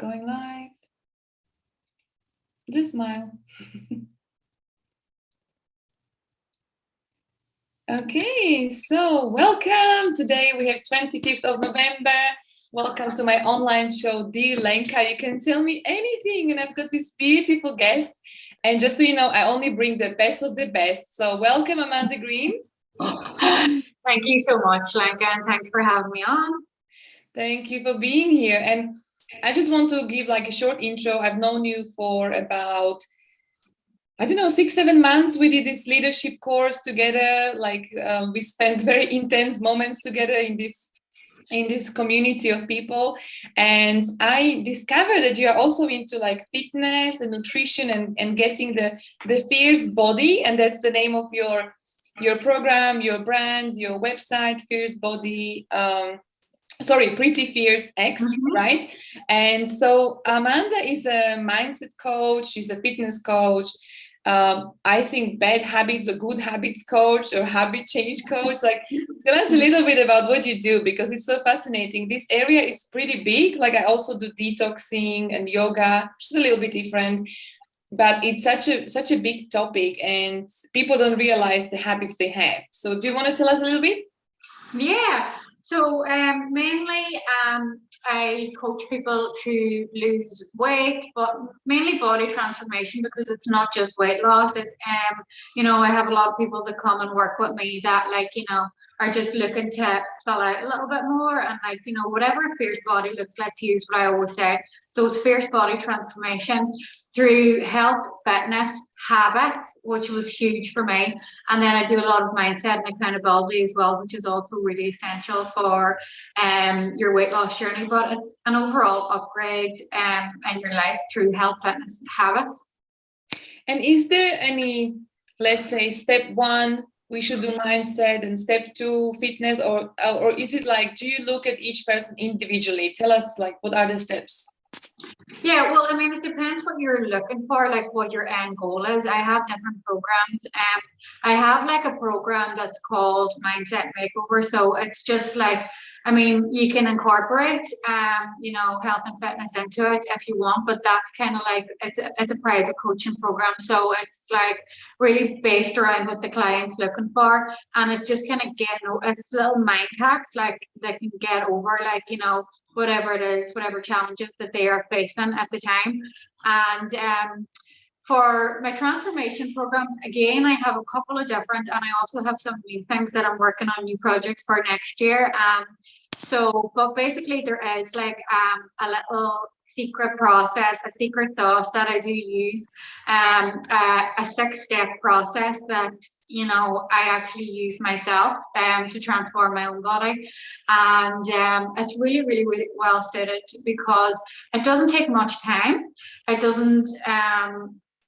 Going live. Just smile. Okay, so welcome. Today we have 25th of November. Welcome to my online show, Dear Lenka. You can tell me anything, and I've got this beautiful guest. And just so you know, I only bring the best of the best. So welcome, Amanda Greene. Thank you so much, Lenka, and thanks for having me on. Thank you for being here. And I just want to give like a short intro. I've known you for about, I don't know, 6-7 months. We did this leadership course together. We spent very intense moments together in this community of people. And I discovered that you are also into like fitness and nutrition and getting the fierce body. And that's the name of your program, your brand, your website, Fierce Body. Pretty FierceX, right? And so Amanda is a mindset coach. She's a fitness coach. I think bad habits or good habits coach or habit change coach. Like, tell us a little bit about what you do, because it's so fascinating. This area is pretty big. Like, I also do detoxing and yoga, which is a little bit different, but it's such a big topic, and people don't realize the habits they have. So, do you want to tell us a little bit? Yeah. So mainly I coach people to lose weight, but mainly body transformation, because it's not just weight loss. It's I have a lot of people that come and work with me that are just looking to fill out a little bit more, and whatever a fierce body looks like to you is what I always say. So it's fierce body transformation through health, fitness, habits, which was huge for me. And then I do a lot of mindset and accountability as well, which is also really essential for your weight loss journey. But it's an overall upgrade in your life through health, fitness, and habits. And is there any, let's say, step 1, we should do mindset, and step 2, fitness, or is it like, do you look at each person individually? Tell us, like, what are the steps? Yeah, well, I mean, it depends what you're looking for, like what your end goal is. I have different programs. I have like a program that's called Mindset Makeover. So it's just like, I mean, you can incorporate, health and fitness into it if you want, but that's kind of like, it's a private coaching program. So it's like really based around what the client's looking for. And it's just kind of it's little mind hacks, like they can get over, like, whatever it is, whatever challenges that they are facing at the time. And for my transformation programs, again, I have a couple of different, and I also have some new things that I'm working on, new projects for next year. But basically there is like a little secret process, a secret sauce that I do use, a 6-step process that I actually use myself to transform my own body. And it's really, really, really well suited, because it doesn't take much time. It doesn't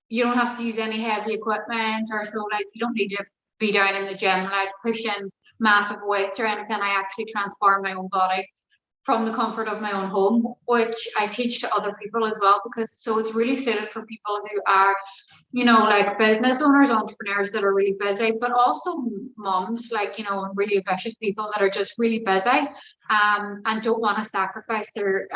you don't have to use any heavy equipment, or so, like, you don't need to be down in the gym like pushing massive weights or anything. I actually transform my own body from the comfort of my own home, which I teach to other people as well, because it's really suited for people who are, like business owners, entrepreneurs that are really busy, but also moms, like, really ambitious people that are just really busy and don't want to sacrifice their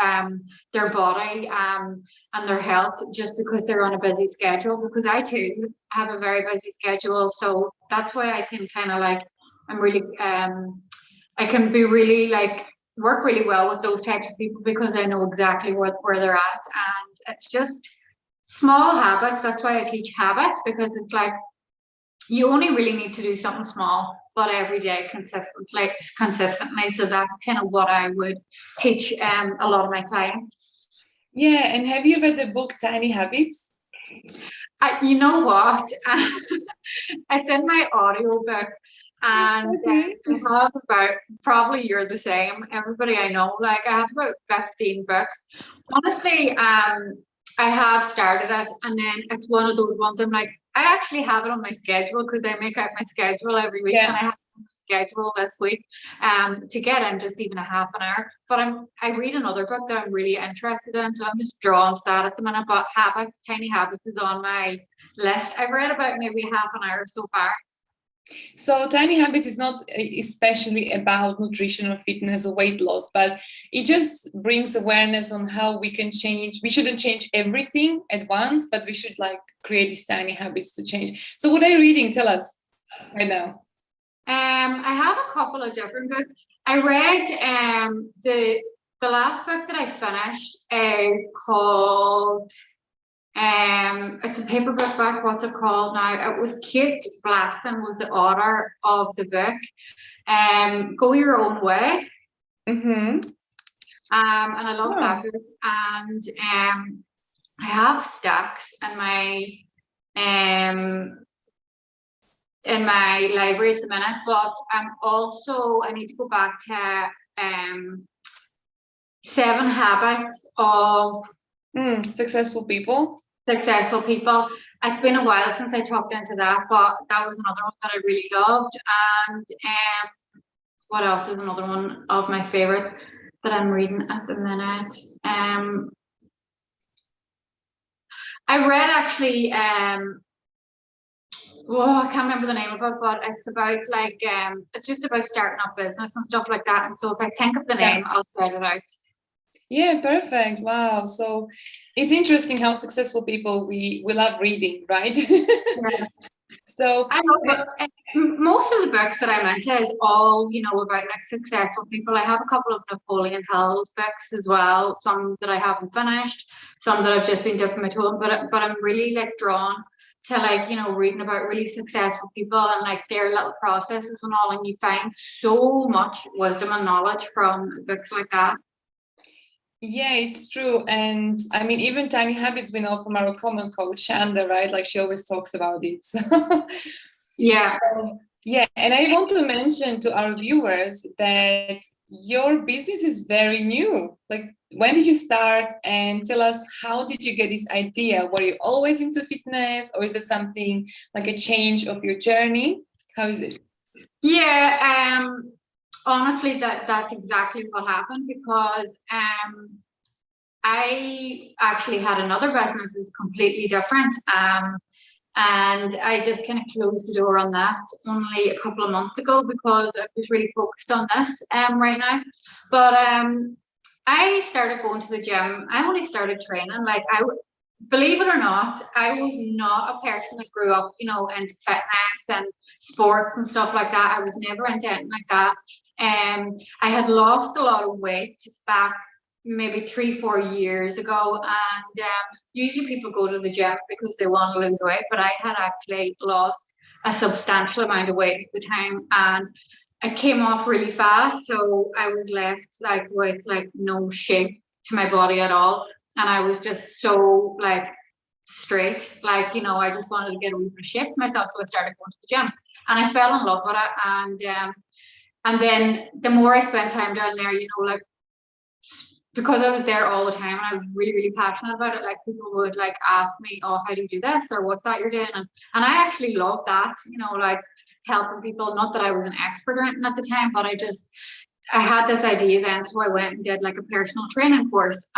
body and their health just because they're on a busy schedule, because I too have a very busy schedule. So that's why I can kind of like, I'm really, I can be really like, work really well with those types of people, because I know exactly where they're at. And it's just small habits. That's why I teach habits, because it's like, you only really need to do something small, but every day consistently. So that's kind of what I would teach a lot of my clients. Yeah. And have you read the book Tiny Habits? You know what? It's in my audiobook. And okay. I have about, probably you're the same, everybody I know, like I have about 15 books. Honestly, I have started it, and then it's one of those ones I'm like, I actually have it on my schedule, because I make out my schedule every week, and I have my schedule this week to get in just even a half an hour. But I read another book that I'm really interested in, so I'm just drawn to that at the minute. But Tiny Habits is on my list. I've read about maybe half an hour so far. So Tiny Habits is not especially about nutrition or fitness or weight loss, but it just brings awareness on how we can change. We shouldn't change everything at once, but we should like create these tiny habits to change. So what are you reading? Tell us right now. I have a couple of different books. I read the last book that I finished is called it's a paperback book. What's it called now? It was Kate Blackson was the author of the book. Go Your Own Way. Mm-hmm. And I love that book. And I have stacks in my library at the minute, but I need to go back to 7 Habits of Successful People. It's been a while since I talked into that, but that was another one that I really loved. And what else is another one of my favorites that I'm reading at the minute? I read actually I can't remember the name of it, but it's about like it's just about starting up business and stuff like that. And so if I think of the name, I'll write it out. Yeah, perfect. Wow. So it's interesting how successful people we love reading, right? Yeah. So I know, but most of the books that I'm into is all, about like successful people. I have a couple of Napoleon Hill's books as well, some that I haven't finished, some that I've just been dipping my toe in, but I'm really like drawn to like, reading about really successful people and like their little processes and all, and you find so much wisdom and knowledge from books like that. Yeah, it's true. And I mean, even Tiny Habits, we know from our common coach, Shanda, right? Like she always talks about it. So, yeah. Yeah. And I want to mention to our viewers that your business is very new. Like, when did you start? And tell us, how did you get this idea? Were you always into fitness, or is it something like a change of your journey? How is it? Yeah. Honestly, that's exactly what happened, because I actually had another business that's completely different. And I just kind of closed the door on that only a couple of months ago, because I was really focused on this right now. But I started going to the gym. I only started training. Like believe it or not, I was not a person that grew up, into fitness and sports and stuff like that. I was never into anything like that. I had lost a lot of weight back maybe 3-4 years ago, and usually people go to the gym because they want to lose weight, but I had actually lost a substantial amount of weight at the time, and I came off really fast, so I was left like with like no shape to my body at all, and I was just so like straight, like I just wanted to get a wee bit of shape to myself, so I started going to the gym, and I fell in love with it, and then the more I spent time down there, like, because I was there all the time and I was really, really passionate about it, like people would like ask me, oh, how do you do this, or what's that you're doing? And I actually loved that, like helping people. Not that I was an expert or anything at the time, but I had this idea then, so I went and did like a personal training course.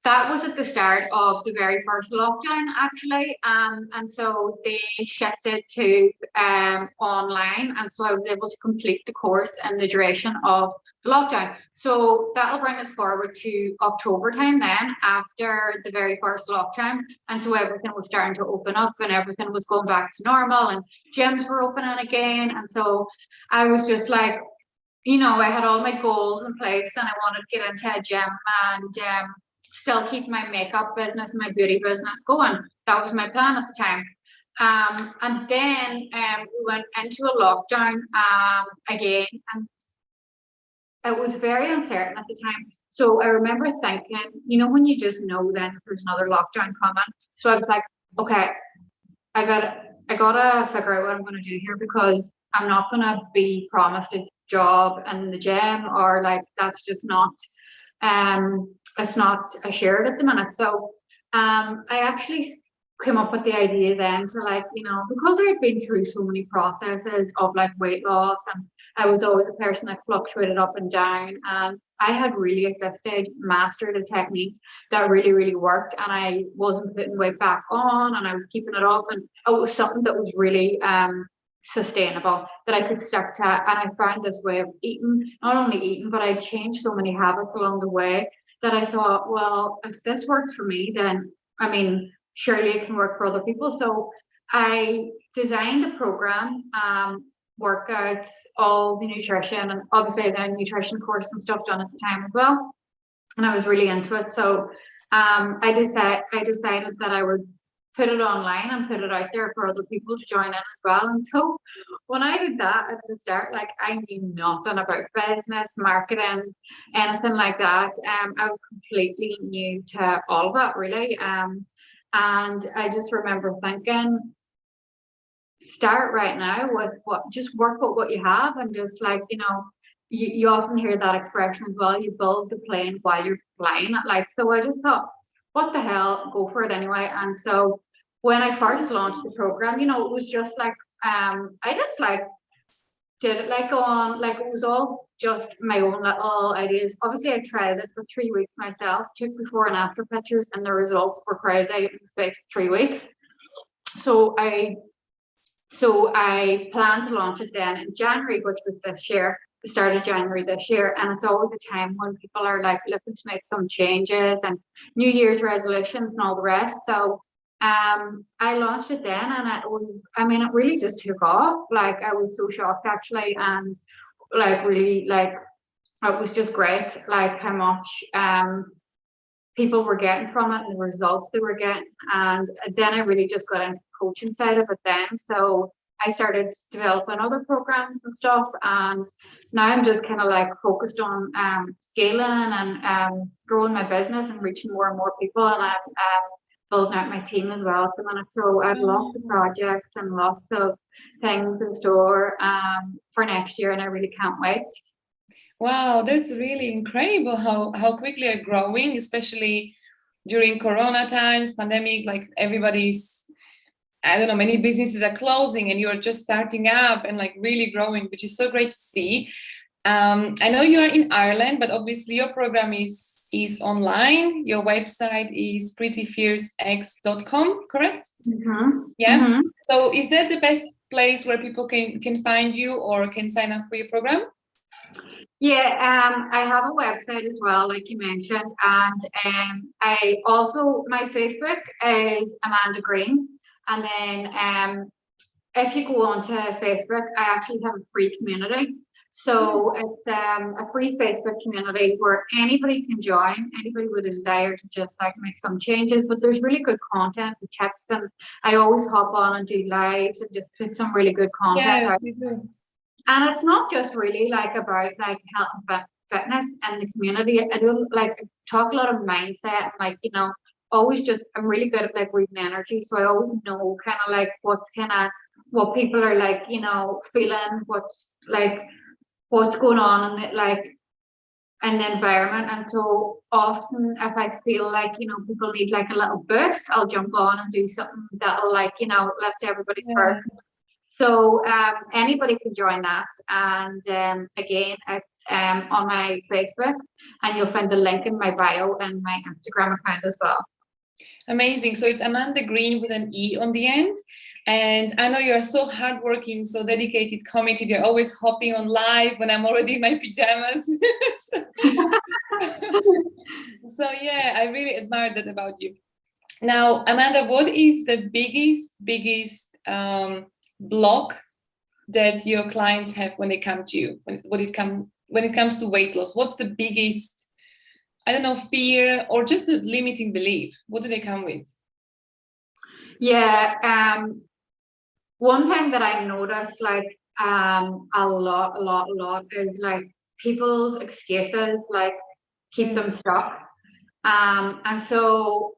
That was at the start of the very first lockdown, actually. And so they shifted to online. And so I was able to complete the course in the duration of the lockdown. So that'll bring us forward to October time then, after the very first lockdown. And so everything was starting to open up and everything was going back to normal and gyms were opening again. And so I was just like, I had all my goals in place and I wanted to get into a gym and still keep my makeup business, my beauty business going. That was my plan at the time. And then we went into a lockdown again, and it was very uncertain at the time. So I remember thinking, when you just know then there's another lockdown coming. So I was like, okay, I gotta figure out what I'm gonna do here, because I'm not gonna be promised a job in the gym, or like that's just not it's not assured at the minute. So I actually came up with the idea then to like, because I've been through so many processes of like weight loss, and I was always a person that fluctuated up and down, and I had really at this stage mastered a technique that really, really worked, and I wasn't putting weight back on, and I was keeping it up, and it was something that was really sustainable that I could stick to. And I found this way of eating, not only eating, but I changed so many habits along the way that I thought, well, if this works for me, then I mean, surely it can work for other people. So I designed a program, workouts, all the nutrition, and obviously I had a nutrition course and stuff done at the time as well. And I was really into it. So I decided that I would put it online and put it out there for other people to join in as well. And so when I did that at the start, like I knew nothing about business, marketing, anything like that. I was completely new to all of that really. And I just remember thinking, start right now with just work with what you have, and just like, you often hear that expression as well, you build the plane while you're flying it. Like, so I just thought, what the hell, go for it anyway. And so when I first launched the program, it was just like, I just like did it like on, like it was all just my own little ideas. Obviously I tried it for 3 weeks myself, took before and after pictures, and the results were crazy in the space of 3 weeks. So I planned to launch it then in January, which was this year, the start of January this year. And it's always a time when people are like looking to make some changes and New Year's resolutions and all the rest. So I launched it then, and it really just took off. Like I was so shocked actually, and like really like it was just great, like how much people were getting from it and the results they were getting. And then I really just got into the coaching side of it then. So I started developing other programs and stuff, and now I'm just kind of like focused on scaling and growing my business and reaching more and more people. And I'm building out my team as well at the minute. So I have lots of projects and lots of things in store for next year, and I really can't wait. Wow, that's really incredible how quickly you're growing, especially during Corona times, pandemic, like everybody's, I don't know, many businesses are closing and you're just starting up and like really growing, which is so great to see. I know you're in Ireland, but obviously your program is online. Your website is prettyfiercex.com, correct? Mm-hmm. Yeah. Mm-hmm. So is that the best place where people can find you or can sign up for your program? Yeah, I have a website as well, like you mentioned, and I also, my Facebook is Amanda Greene, and then if you go onto Facebook, I actually have a free community. So it's a free Facebook community where anybody can join, anybody with a desire to just like make some changes, but there's really good content and tips, and I always hop on and do lives and just put some really good content out. Yes, you do. And it's not just really like about like health and fitness and the community. I do like talk a lot of mindset and like, always just, I'm really good at like reading energy. So I always know kind of like what people are like, feeling, what's going on and like in the environment. And so often if I feel like, people need like a little boost, I'll jump on and do something that'll like, lift everybody's spirits. So anybody can join that, and again, it's on my Facebook, and you'll find the link in my bio and my Instagram account as well. Amazing. So it's Amanda Greene with an E on the end. And I know you're so hardworking, so dedicated, committed. You're always hopping on live when I'm already in my pajamas. So yeah, I really admire that about you. Now, Amanda, what is the biggest block that your clients have when they come to you, when it comes to weight loss? What's the biggest, I don't know, fear or just a limiting belief? What do they come with? Yeah, one thing that I noticed like a lot is like people's excuses like keep them stuck. And so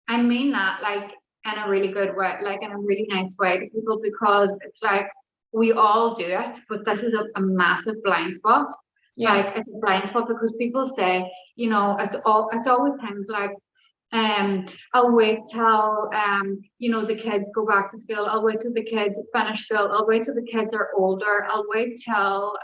I mean that like in a really good way, like in a really nice way to people, because it's like we all do it, but this is a massive blind spot. Yeah. Like it's a blind spot because people say, it's always things like I'll wait till the kids go back to school, I'll wait till the kids finish school, I'll wait till the kids are older, I'll wait till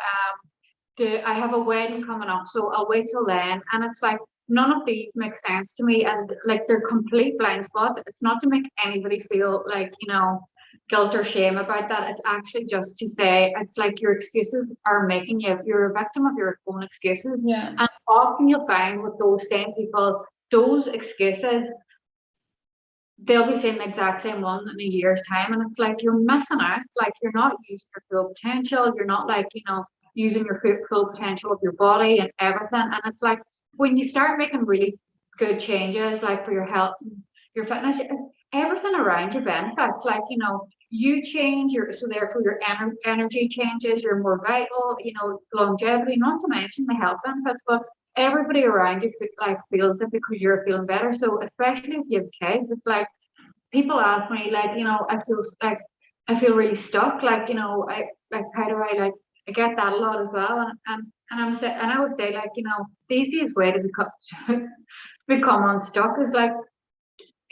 I have a wedding coming up, so I'll wait till then. And it's like none of these make sense to me, and like they're complete blind spots. It's not to make anybody feel like, you know, guilt or shame about that. It's actually just to say it's like your excuses are making you, you're a victim of your own excuses. Yeah. And often you'll find with those same people, those excuses, they'll be saying the exact same one in a year's time. And it's like you're missing out. Like you're not using your full potential. You're not like, you know, using your full potential of your body and everything. And it's like when you start making really good changes, like for your health, your fitness, everything around you benefits. Like, you know, you change your, so therefore your energy changes, you're more vital, you know, longevity, not to mention the health benefits, but everybody around you like feels it because you're feeling better. So especially if you have kids, it's like people ask me, like, you know, I feel really stuck. Like, you know, I like how do I like I get that a lot as well. And I would say, like, you know, the easiest way to become unstuck is like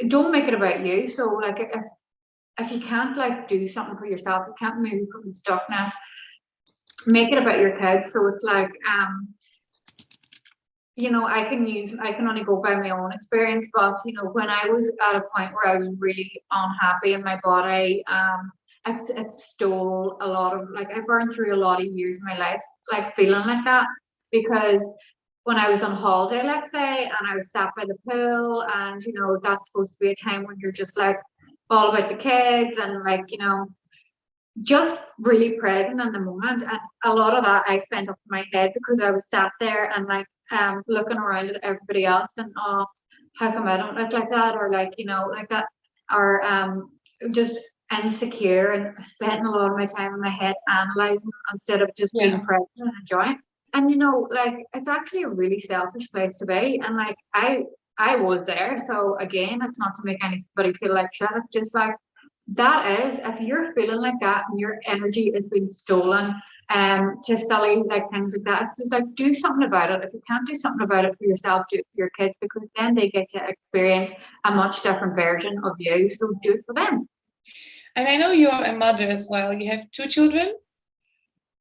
don't make it about you. So like if you can't like do something for yourself, you can't move from the stuckness, make it about your kids. So it's like you know, I can only go by my own experience, but you know, when I was at a point where I was really unhappy in my body, it stole a lot of, like, I burned through a lot of years of my life, like feeling like that, because when I was on holiday, let's say, and I was sat by the pool, and you know, that's supposed to be a time when you're just like all about the kids and like, you know, just really present in the moment. And a lot of that I spent up in my head because I was sat there and like looking around at everybody else and oh, how come I don't look like that, or like, you know, like that, or just insecure, and spending a lot of my time in my head analyzing instead of just being present and enjoying. And you know, like it's actually a really selfish place to be. And like I was there. So again, it's not to make anybody feel like shit. It's just like that is, if you're feeling like that and your energy is being stolen to silly like things like that, it's just like do something about it. If you can't do something about it for yourself, do it for your kids, because then they get to experience a much different version of you. So do it for them. And I know you're a mother as well. You have 2 children.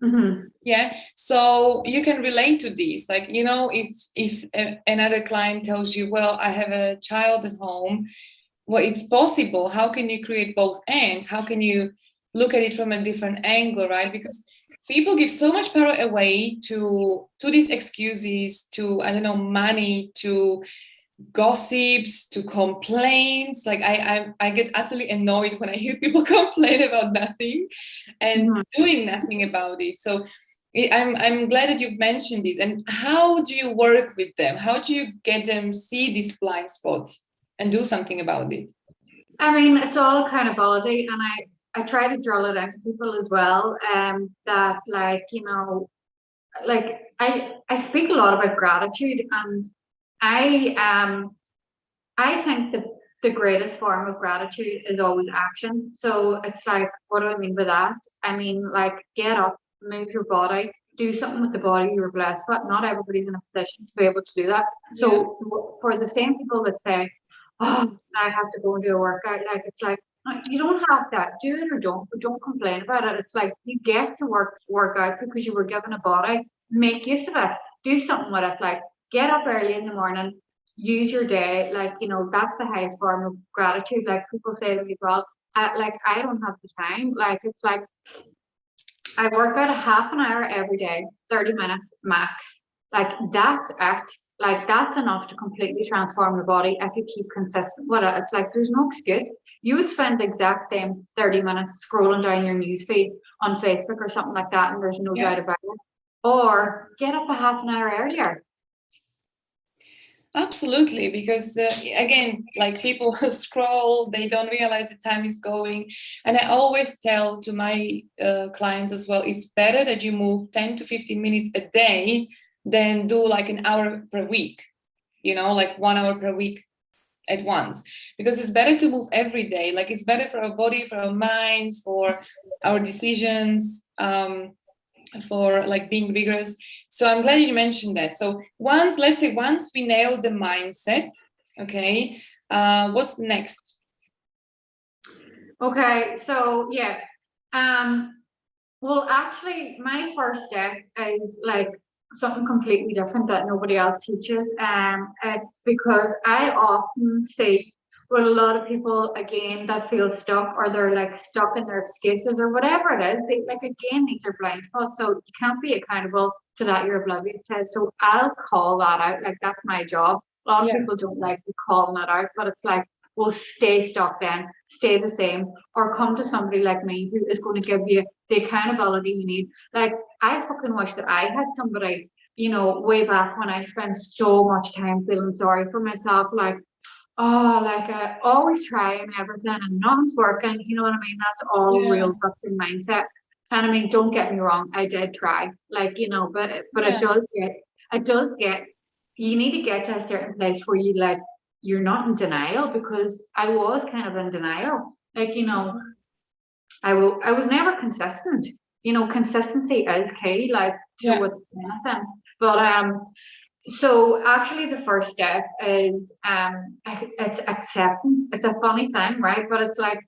Mm-hmm. Yeah, so you can relate to these. Like, you know, if another client tells you, well, I have a child at home, well, it's possible. How can you create both ends? How can you look at it from a different angle, right? Because people give so much power away to these excuses, to, I don't know, money, to gossips, to complaints. Like I get utterly annoyed when I hear people complain about nothing and doing nothing about it. So I'm glad that you've mentioned this. And how do you work with them? How do you get them see these blind spots and do something about it? I mean, it's all accountability, and I try to drill it into people as well. That like, you know, like I speak a lot about gratitude, and I think the greatest form of gratitude is always action. So it's like, what do I mean by that? I mean, like, get up, move your body, do something with the body you were blessed with. Not everybody's in a position to be able to do that. So for the same people that say, oh, I have to go and do a workout, like it's like, no, you don't have that. Do it or don't, but don't complain about it. It's like you get to work out because you were given a body. Make use of it. Do something with it. Like get up early in the morning, use your day. Like, you know, that's the highest form of gratitude. Like people say to me, well, I don't have the time. Like it's like I work out a half an hour every day, 30 minutes max. Like that's it. Like that's enough to completely transform your body if you keep consistent with it. It's like there's no excuse. You would spend the exact same 30 minutes scrolling down your news feed on Facebook or something like that, and there's no doubt about it. Or get up a half an hour earlier. Absolutely, because again, like people scroll, they don't realize the time is going. And I always tell to my clients as well, it's better that you move 10 to 15 minutes a day than do like an hour per week, you know, like 1 hour per week at once, because it's better to move every day. Like it's better for our body, for our mind, for our decisions, for like being vigorous. So I'm glad you mentioned that. So let's say once we nail the mindset, okay, what's next? Okay, so yeah, Well, actually, my first step is like something completely different that nobody else teaches. It's because I often see with a lot of people again that feel stuck or they're like stuck in their excuses or whatever it is. They like again these are blind spots, so you can't be accountable to that. You're oblivious to it. So I'll call that out. Like that's my job. A lot of Yeah. people don't like me calling that out, but it's like, well, stay stuck then, stay the same, or come to somebody like me who is going to give you the accountability you need. Like I fucking wish that I had somebody, you know, way back when I spent so much time feeling sorry for myself, like, oh, like I always try and everything and nothing's working, you know what I mean? That's all Yeah. real victim mindset. And I mean, don't get me wrong, I did try, like, you know, but Yeah. it does get, you need to get to a certain place where you like, you're not in denial because I was kind of in denial. Like, you know, I was never consistent. You know, consistency is key, like to Yeah. with anything. But so actually the first step is it's acceptance. It's a funny thing, right? But it's like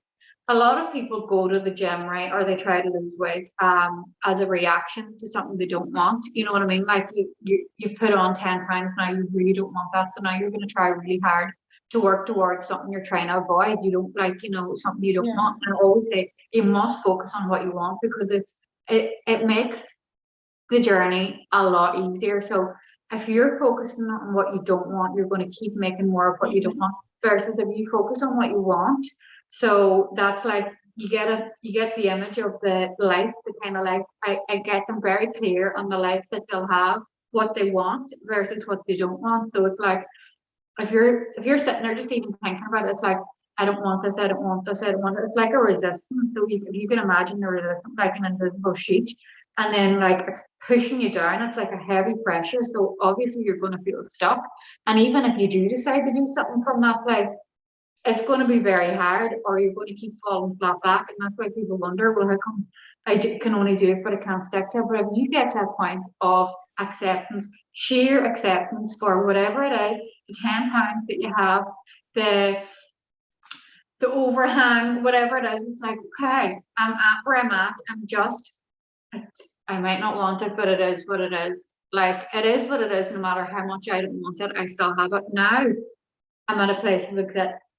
a lot of people go to the gym, right? Or they try to lose weight as a reaction to something they don't want. You know what I mean? Like you put on 10 pounds now, you really don't want that. So now you're gonna try really hard to work towards something you're trying to avoid. You don't like, you know, something you don't Yeah. want. And I always say you must focus on what you want because it makes the journey a lot easier. So if you're focusing on what you don't want, you're going to keep making more of what you don't want. Versus if you focus on what you want, so that's like you get the image of the life, the kind of life. I get them very clear on the life that they'll have, what they want versus what they don't want. So it's like if you're sitting there just even thinking about it, it's like I don't want this, I don't want this, I don't want it. It's like a resistance. So if you can imagine the resistance like an invisible sheet, and then like it's pushing you down. It's like a heavy pressure. So obviously you're going to feel stuck. And even if you do decide to do something from that place, it's going to be very hard, or you're going to keep falling flat back. And that's why people wonder, well, how come can only do it, but I can't stick to it? But if you get to a point of acceptance, sheer acceptance for whatever it is, the 10 pounds that you have, the the overhang, whatever it is, it's like, okay, I'm at where I'm at. I'm just, I might not want it, but it is what it is. Like it is what it is, no matter how much I don't want it, I still have it. Now I'm at a place of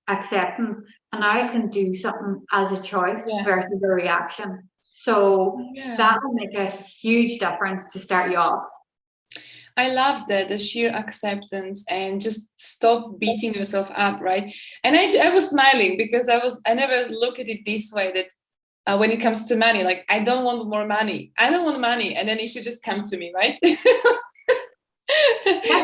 acceptance, and now I can do something as a choice Yeah. versus a reaction. So Yeah. that will make a huge difference to start you off. I love that, the sheer acceptance and just stop beating yourself up, right? And I was smiling because I never look at it this way that when it comes to money, like I don't want more money. I don't want money. And then it should just come to me, right?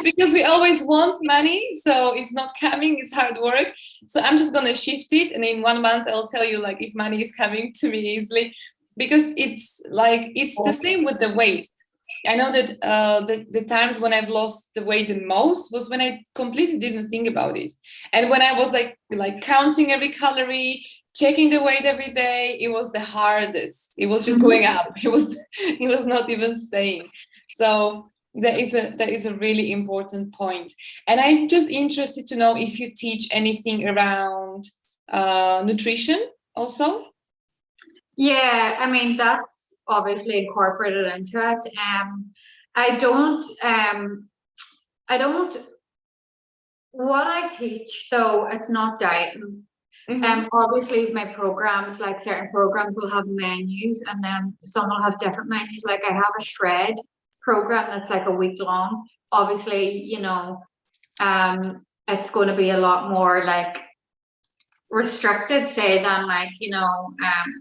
Because we always want money. So it's not coming, it's hard work. So I'm just going to shift it. And in 1 month, I'll tell you like if money is coming to me easily, because it's like, it's the same with the weight. I know that the times when I've lost the weight the most was when I completely didn't think about it, and when I was like counting every calorie, checking the weight every day. It was the hardest. It was just going up. It was not even staying. So that is a really important point. And I'm just interested to know if you teach anything around nutrition also. Yeah, I mean that's obviously incorporated into it. I don't I don't what I teach though, it's not dieting. Mm-hmm. Obviously my programs, like certain programs will have menus and then some will have different menus. Like I have a shred program that's like a week long. Obviously, you know, it's going to be a lot more like restricted, say, than like, you know,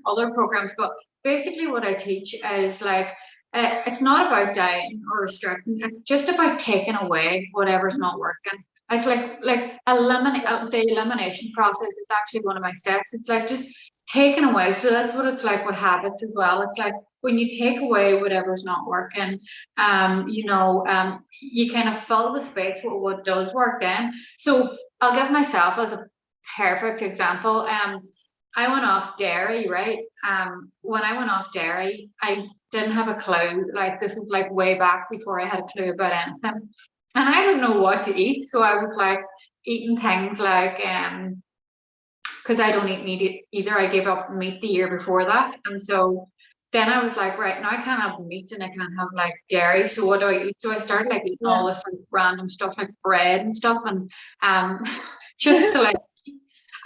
other programs. But basically what I teach is like it's not about dieting or restricting, it's just about taking away whatever's not working. It's like eliminate the elimination process is actually one of my steps. It's like just taking away. So that's what it's like with habits as well. It's like when you take away whatever's not working, you know, you kind of fill the space with what does work then. So I'll give myself as a perfect example. I went off dairy, right? When I went off dairy, I didn't have a clue. Like this is like way back before I had a clue about anything. And I don't know what to eat. So I was like eating things like because I don't eat meat either. I gave up meat the year before that. And so then I was like, right, now I can't have meat and I can't have like dairy. So what do I eat? So I started like eating Yeah. all this like random stuff like bread and stuff and um just to like,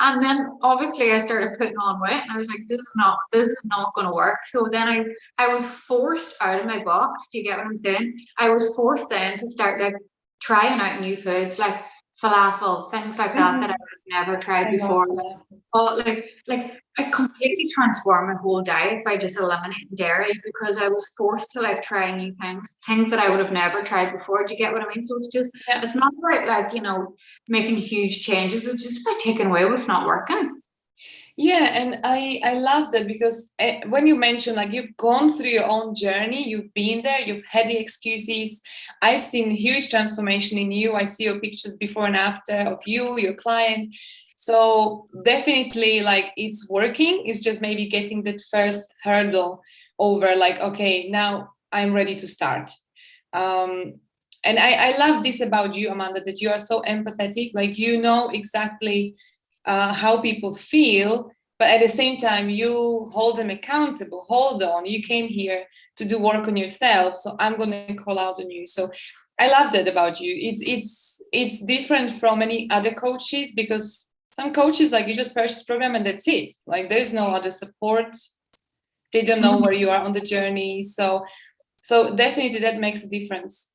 and then obviously I started putting on weight and I was like, this is not gonna work. So then I was forced out of my box. Do you get what I'm saying? I was forced then to start like trying out new foods like falafel, things like that that I Mhm. would have never tried I love before. that. Oh, like I completely transformed my whole diet by just eliminating dairy because I was forced to like try new things that I would have never tried before. Do you get what I mean? So it's just, Yeah. it's not about like, you know, making huge changes. It's just by taking away what's not working. Yeah, and I love that because when you mention like you've gone through your own journey, you've been there, you've had the excuses. I've seen huge transformation in you. I see your pictures before and after of you, your clients. So definitely like it's working. It's just maybe getting that first hurdle over like, okay, now I'm ready to start. Um, and I love this about you, Amanda, that you are so empathetic. Like you know exactly how people feel, but at the same time you hold them accountable. Hold on, you came here to do work on yourself, so I'm going to call out on you. So I love that about you. It's different from any other coaches, because some coaches like you just purchase program and that's it, like there's no other support. They don't know where you are on the journey. So definitely that makes a difference.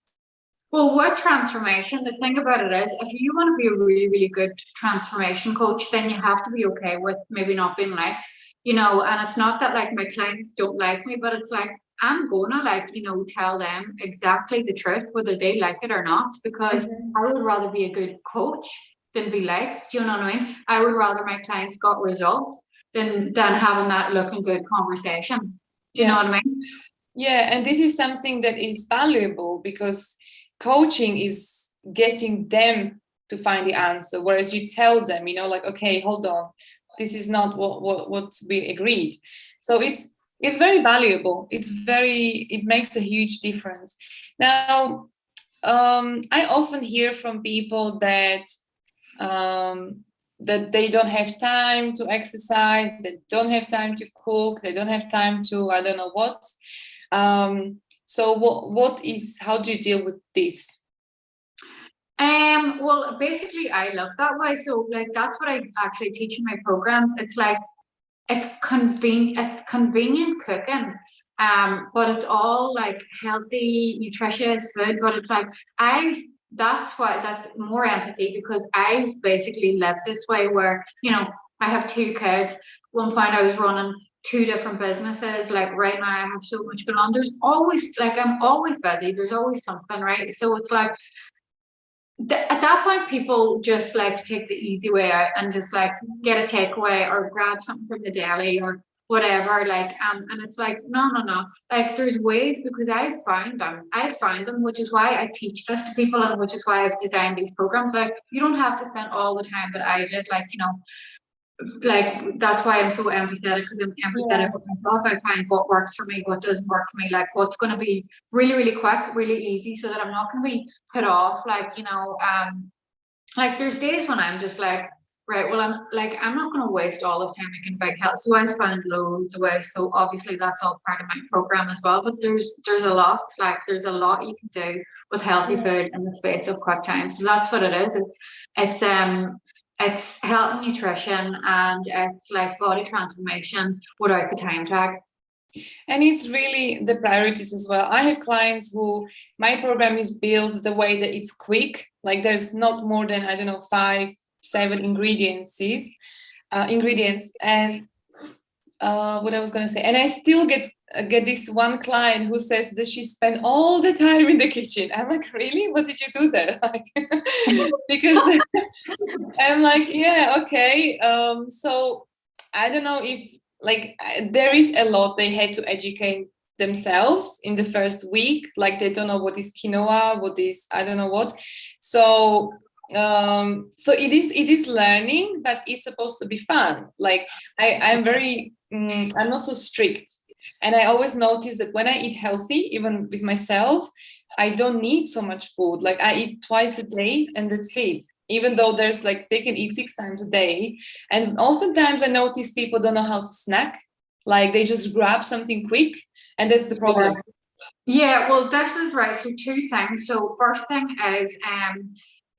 Well, with transformation, the thing about it is, if you want to be a really, really good transformation coach, then you have to be okay with maybe not being liked, you know. And it's not that like my clients don't like me, but it's like I'm gonna like, you know, tell them exactly the truth, whether they like it or not, because Mhm. I would rather be a good coach than be liked. Do you know what I mean? I would rather my clients got results than having that looking good conversation. Do you know Yeah. what I mean? Yeah, and this is something that is valuable because coaching is getting them to find the answer, whereas you tell them, you know, like, okay, hold on, this is not what we agreed. So it's very valuable. It makes a huge difference. Now, I often hear from people um, that they don't have time to exercise, they don't have time to cook, they don't have time to I don't know what. So how do you deal with this? Well, basically, I love that way. So, like, that's what I actually teach in my programs. It's like it's convenient cooking, but it's all like healthy, nutritious food. But it's like that's why that's more empathy because I've basically lived this way where you know I have two kids. One point I was running two different businesses. Like right now, I have so much going on. There's always like I'm always busy. There's always something, right? So it's like at that point, people just like to take the easy way out and just like get a takeaway or grab something from the deli or whatever. Like, and it's like, no. Like, there's ways because I found them, which is why I teach this to people and which is why I've designed these programs. Like, you don't have to spend all the time that I did. Like, you know, like that's why I'm so empathetic because I'm empathetic Yeah. with myself. I find what works for me, what doesn't work for me, like what's going to be really, really quick, really easy, so that I'm not going to be put off. Like you know, like there's days when I'm just like, right, well I'm not going to waste all this time making big health. So I found loads of ways. So obviously that's all part of my program as well. But there's a lot, like there's a lot you can do with healthy Yeah. food in the space of quick time. So that's what it is. It's it's health and nutrition and it's like body transformation without the time tag. And it's really the priorities as well. I have clients who my program is built the way that it's quick, like there's not more than I don't know 5, 7 ingredients and what I was gonna say, and I still get this one client who says that she spent all the time in the kitchen. I'm like, really? What did you do there? Like, because I'm like, yeah, okay. So I don't know if like there is a lot they had to educate themselves in the first week. Like they don't know what is quinoa, what is I don't know what. So so it is learning, but it's supposed to be fun. Like I'm not so strict, and I always notice that when I eat healthy, even with myself, I don't need so much food. Like I eat twice a day and that's it. Even though there's like they can eat 6 times a day. And oftentimes I notice people don't know how to snack. Like they just grab something quick, and that's the problem. Yeah, well, this is right. So two things. So first thing is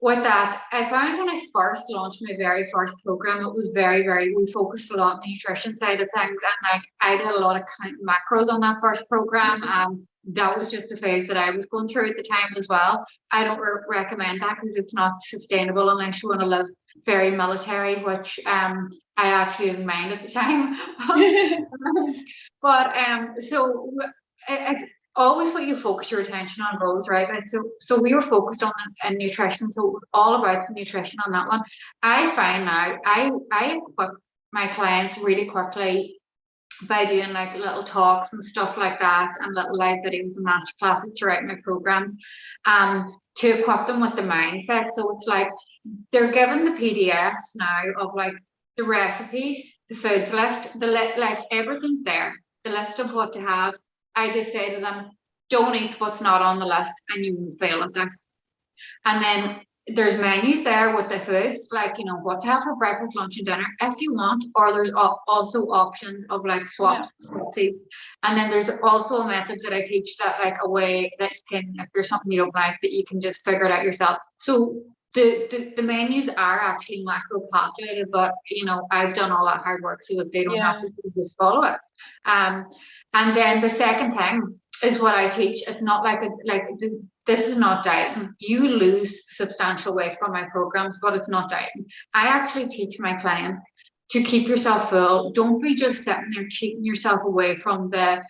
with that, I found when I first launched my very first program, it was we focused a lot on the nutrition side of things, and like I did a lot of counting macros on that first program. That was just the phase that I was going through at the time as well. I don't recommend that because it's not sustainable unless you want to live very military, which I actually didn't mind at the time. But so it's always what you focus your attention on goes, right? Like so we were focused on nutrition, so it was all about nutrition on that one. I find now I equip my clients really quickly by doing like little talks and stuff like that, and little live videos and master classes throughout my programs, to equip them with the mindset. So it's like they're given the PDFs now of like the recipes, the foods list, like everything's there, the list of what to have. I just say to them, don't eat what's not on the list and you won't fail at this. And then there's menus there with the foods, like, you know, what to have for breakfast, lunch, and dinner if you want, or there's also options of like swaps. Yeah. And then there's also a method that I teach, that like a way that you can, if there's something you don't like, that you can just figure it out yourself. So the menus are actually macro calculated, but you know, I've done all that hard work so that they don't have to just follow it. And then the second thing is what I teach. It's not like this is not dieting. You lose substantial weight from my programs, but it's not dieting. I actually teach my clients to keep yourself full. Don't be just sitting there cheating yourself away from the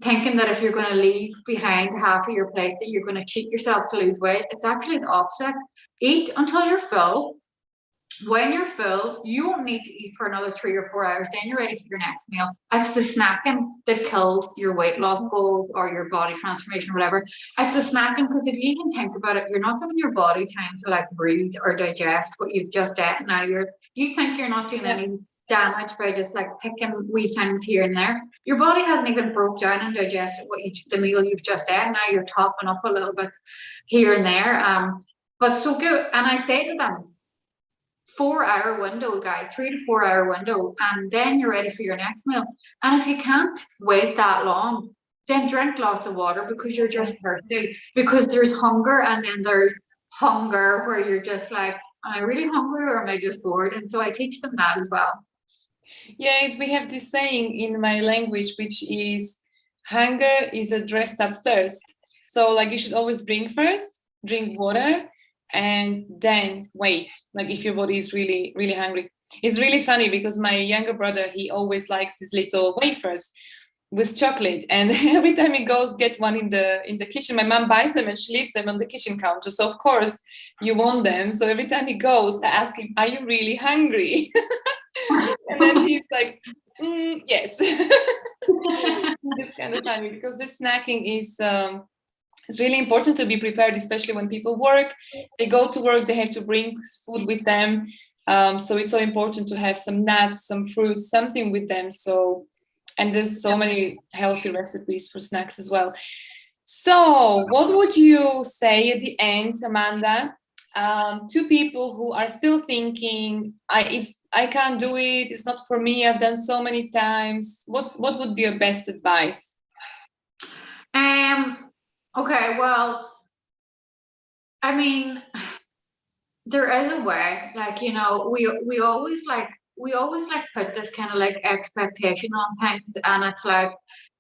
thinking that if you're going to leave behind half of your plate that you're going to cheat yourself to lose weight. It's actually the opposite. Eat until you're full. When you're full, you won't need to eat for another 3 or 4 hours. Then you're ready for your next meal. It's the snacking that kills your weight loss goals or your body transformation or whatever. It's the snacking, because if you can think about it, you're not giving your body time to like breathe or digest what you've just ate. Now you think you're not doing any damage by just like picking wee things here and there. Your body hasn't even broke down and digested the meal you've just ate. Now you're topping up a little bit here and there. But so good. And I say to them, 4-hour window, guys, 3 to 4 hour window, and then you're ready for your next meal. And if you can't wait that long, then drink lots of water, because you're just thirsty, because there's hunger, and then there's hunger where you're just like, am I really hungry or am I just bored? And so I teach them that as well. Yeah, we have this saying in my language, which is hunger is a dressed up thirst. So like you should always drink water, and then wait, like if your body is really, really hungry. It's really funny because my younger brother, he always likes these little wafers with chocolate, and every time he goes get one in the kitchen, my mom buys them and she leaves them on the kitchen counter. So of course you want them. So every time he goes, I ask him, are you really hungry? And then he's like, yes. It's kind of funny because the snacking is it's really important to be prepared, especially when people work. They go to work, they have to bring food with them. So it's so important to have some nuts, some fruits, something with them. So, and there's so many healthy recipes for snacks as well. So what would you say at the end, Amanda, to people who are still thinking, I can't do it, it's not for me, I've done so many times. What would be your best advice? Okay, well, I mean, there is a way, like, you know, we always put this kind of like expectation on things, and it's like,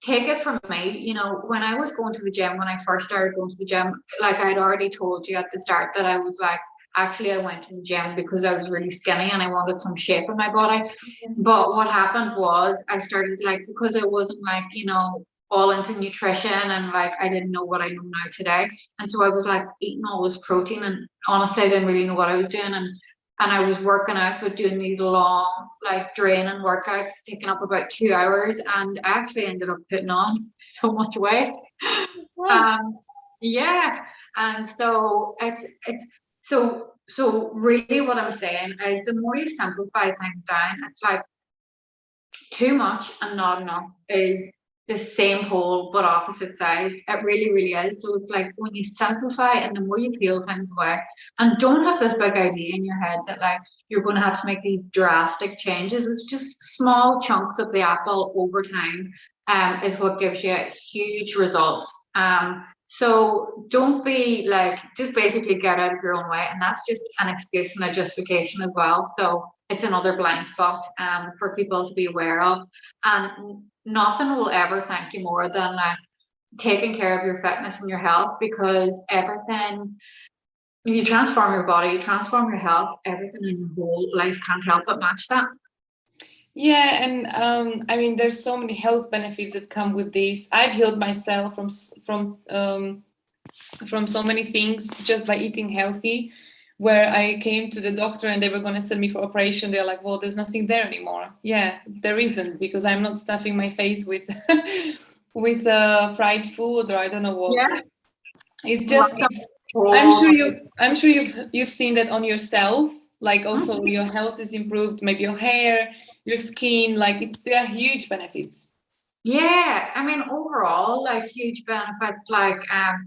take it from me, you know, when I was going to the gym, when I first started going to the gym, like I'd already told you at the start that I was like, actually I went to the gym because I was really skinny and I wanted some shape in my body. But what happened was I started, like, because I wasn't like, you know, all into nutrition, and like I didn't know what I know now today, and so I was like eating all this protein, and honestly I didn't really know what I was doing, and I was working out but doing these long like draining workouts taking up about 2 hours, and I actually ended up putting on so much weight. Yeah, and so it's so really what I'm saying is, the more you simplify things down, it's like too much and not enough is the same pole but opposite sides. It really, really is. So it's like when you simplify and the more you peel things away, and don't have this big idea in your head that like you're going to have to make these drastic changes. It's just small chunks of the apple over time is what gives you huge results. So don't be like, just basically get out of your own way. And that's just an excuse and a justification as well. So it's another blind spot for people to be aware of. And nothing will ever thank you more than taking care of your fitness and your health, because everything, when you transform your body, you transform your health, everything in your whole life can't help but match that. Yeah, and I mean, there's so many health benefits that come with this. I've healed myself from so many things just by eating healthy. Where I came to the doctor and they were going to send me for operation, they're like, well, there's nothing there anymore. Yeah, there isn't, because I'm not stuffing my face with with fried food, or I don't know what. Yeah. It's just, I'm sure you've seen that on yourself. Like also your health is improved, maybe your hair, your skin. Like there are huge benefits. Yeah, I mean overall, like huge benefits like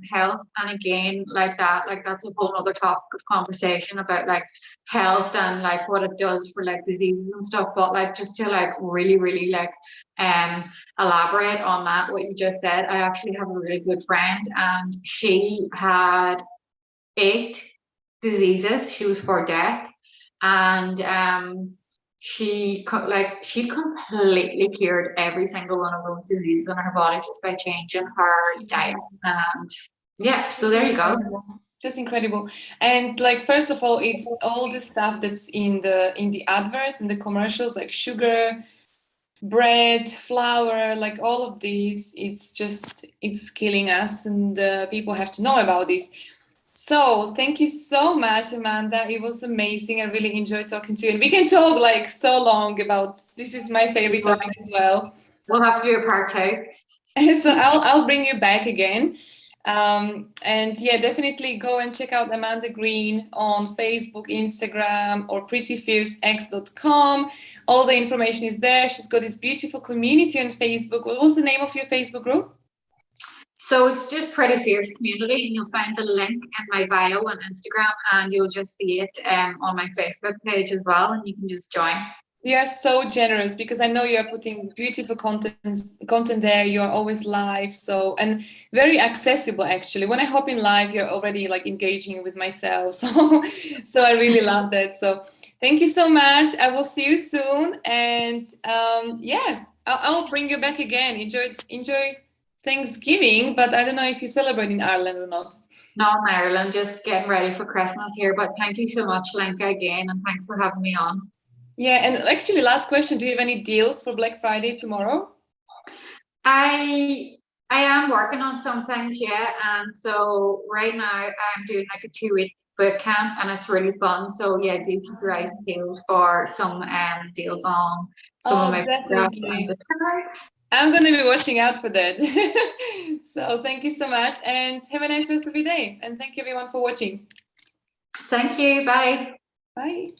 health, and again like that's a whole other topic of conversation about like health and like what it does for like diseases and stuff. But like just to like really, really like elaborate on that, what you just said, I actually have a really good friend and she had 8 diseases. She was for death, and she completely cured every single one of those diseases in her body just by changing her diet. And yeah, so there you go. That's incredible. And like, first of all, it's all the stuff that's in the adverts and the commercials, like sugar, bread, flour, like all of these. It's killing us, and people have to know about this. So thank you so much, Amanda. It was amazing. I really enjoyed talking to you. And we can talk like so long about, this is my favorite topic as well. We'll have to do a part 2. So I'll bring you back again. And yeah, definitely go and check out Amanda Greene on Facebook, Instagram, or prettyfiercex.com. All the information is there. She's got this beautiful community on Facebook. What was the name of your Facebook group? So it's just Pretty Fierce Community, and you'll find the link in my bio on Instagram, and you'll just see it on my Facebook page as well, and you can just join. You are so generous, because I know you are putting beautiful content there. You are always live, so, and very accessible actually. When I hop in live, you're already like engaging with myself. So I really love that. So thank you so much. I will see you soon, and yeah, I'll bring you back again. Enjoy Thanksgiving, but I don't know if you celebrate in Ireland or not. Not in Ireland, just getting ready for Christmas here. But thank you so much, Lenka, again, and thanks for having me on. Yeah, and actually, last question: do you have any deals for Black Friday tomorrow? I am working on some things, yeah, and so right now I'm doing like a 2-week boot camp, and it's really fun. So yeah, do keep your eyes peeled for some deals on some of my definitely. I'm going to be watching out for that. So thank you so much, and have a nice rest of your day. And thank you everyone for watching. Thank you. Bye. Bye.